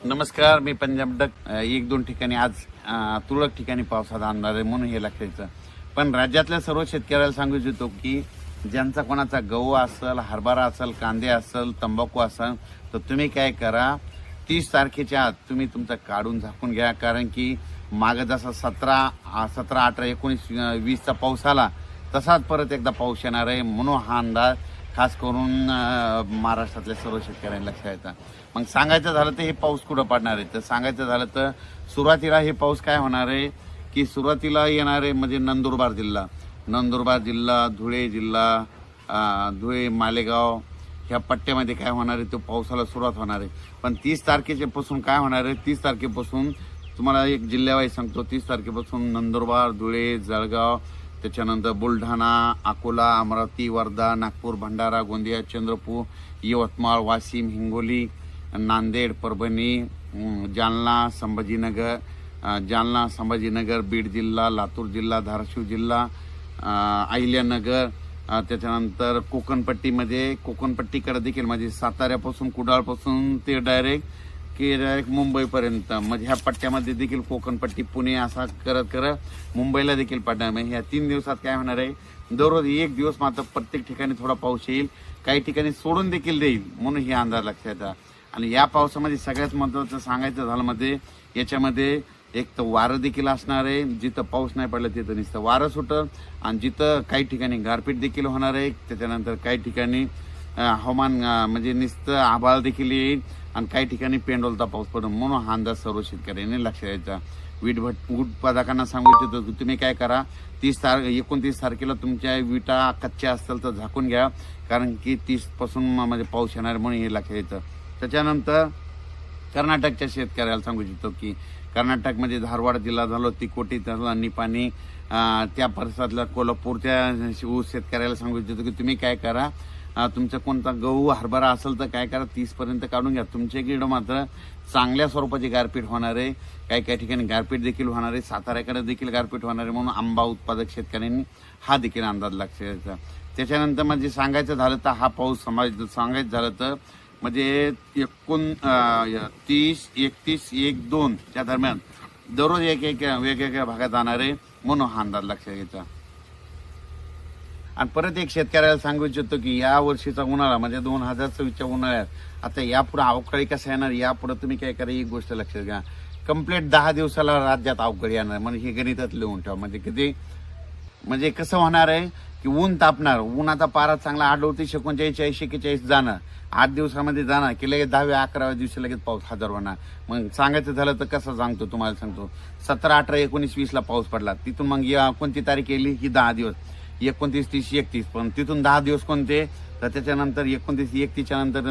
नमस्कार, मी पंजाब डक. एक दोन ठिकाणी आज तुरळक ठिकाणी पावसाचा अंदाज आहे म्हणून हे लक्षायचं. पण राज्यातल्या सर्व शेतकऱ्याला सांगू इच्छितो की ज्यांचा कोणाचा गहू असेल, हरभरा असेल, कांदे असेल, तंबाखू असेल, तर तुम्ही काय करा, 30 तारखेच्या आत तुम्ही तुमचं काढून झाकून घ्या. कारण की मागं जसा 17, 18, 19, 20चा पाऊस आला तसाच परत एकदा पाऊस येणार आहे. म्हणून हा अंदाज खास करून महाराष्ट्रातल्या सर्व शेतकऱ्यांनी लक्षात येतं. मग सांगायचं झालं तर हे पाऊस कुठं पडणार आहे, तर सांगायचं झालं तर सुरुवातीला हे पाऊस काय होणार आहे की सुरुवातीला येणार आहे म्हणजे नंदुरबार जिल्हा, धुळे जिल्हा, धुळे, मालेगाव ह्या पट्ट्यामध्ये काय होणार आहे, तो पावसाला सुरुवात होणार आहे. पण 30 तारखेपासून काय होणार आहे, 30 तारखेपासून तुम्हाला एक जिल्ह्यावाईज सांगतो. 30 तारखेपासून नंदुरबार, धुळे, जळगाव, त्याच्यानंतर बुलढाणा, अकोला, अमरावती, वर्धा, नागपूर, भंडारा, गोंदिया, चंद्रपूर, यवतमाळ, वाशिम, हिंगोली, नांदेड, परभणी, जालना, संभाजीनगर, बीड जिल्हा, लातूर जिल्हा, धाराशिव जिल्हा, अहिल्यानगर, त्याच्यानंतर कोकणपट्टीकडे देखील म्हणजे साताऱ्यापासून, कुडाळपासून ते डायरेक्ट मुंबईपर्यंत म्हणजे ह्या पट्ट्यामध्ये देखील कोकणपट्टी, पुणे असा करत मुंबईला देखील पडणार. म्हणजे ह्या 3 दिवसात काय होणार आहे, दररोज एक दिवस मात्र प्रत्येक ठिकाणी थोडा पाऊस येईल, काही ठिकाणी सोडून देखील देईल म्हणून हे अंदाज लक्षात येतात. आणि या पावसामध्ये सगळ्यात महत्त्वाचं सांगायचं झालं म्हणजे याच्यामध्ये एक तर वारं देखील असणार आहे. जिथं पाऊस नाही पडला तिथं नुसतं वारं सुटल आणि जिथं काही ठिकाणी गारपीट देखील होणार आहे. त्याच्यानंतर काही ठिकाणी हवामान म्हणजे नुसतं आभाळ देखील येईल आणि काही ठिकाणी पेंडोलता पाऊस पडेल. म्हणून हा अंदाज सर्व शेतकऱ्यांनी लक्षात द्यायचा. वीट उत्पादकांना सांगू इच्छितो की तुम्ही काय करा, 29 तारखेला तुमच्या विटा कच्च्या असतील तर झाकून घ्या. कारण की 30 पासून म्हणजे पाऊस येणार म्हणून हे लक्षात येतं. त्याच्यानंतर कर्नाटकच्या शेतकऱ्याला सांगू इच्छितो की कर्नाटकमध्ये धारवाड जिल्हा झालो, तिकोटी झाला, निपाणी, त्या परिसरातल्या कोल्हापूरच्या शेतकऱ्याला सांगू इच्छितो की तुम्ही काय करा, तुमचा कोणता गहू, हरभरा असेल तर काय करा, 30 पर्यंत काढून घ्या. तुमच्या इकडं मात्र चांगल्या स्वरूपाची गारपीट होणार आहे. काही काही ठिकाणी गारपीट देखील होणार आहे. साताऱ्याकडे देखील गारपीट होणार आहे. म्हणून आंबा उत्पादक शेतकऱ्यांनी हा देखील अंदाज लक्षात द्यायचा. त्याच्यानंतर म्हणजे सांगायचं झालं तर हा पाऊस सांगायचं झालं तर म्हणजे 30, 31, 1, 2 च्या दरम्यान दररोज एक वेगवेगळ्या भागात जाणार आहे. म्हणून हा अंदाज लक्षात घ्यायचा. आणि परत एक शेतकऱ्याला सांगू इच्छितो की या वर्षीचा उन्हाळा म्हणजे 2024च्या उन्हाळ्यात आता यापुढे अवकाळी कसा येणार, यापुढे तुम्ही काय करा, एक गोष्ट लक्षात घ्या, कंप्लीट 10 दिवसाला राज्यात अवकाळी येणार. म्हणजे हे गणितात लिहून ठेवा. म्हणजे किती म्हणजे कसं होणार आहे की ऊन तापणार, उन्हाचा पारा चांगला 38, 39, 41 जाणार, 8 दिवसामध्ये जाणार की लगेच 10व्या 11व्या दिवशी लगेच पाऊस हजर होणार. मग सांगायचं झालं तर कसं सांगतो तुम्हाला सांगतो. 17, 18, 19, 20ला पाऊस पडला, तिथून मग कोणती तारीख येईल ही 10 दिवस, 29, 30, 31, पण तिथून 10 दिवस कोणते, तर त्याच्यानंतर 29, 31च्या नंतर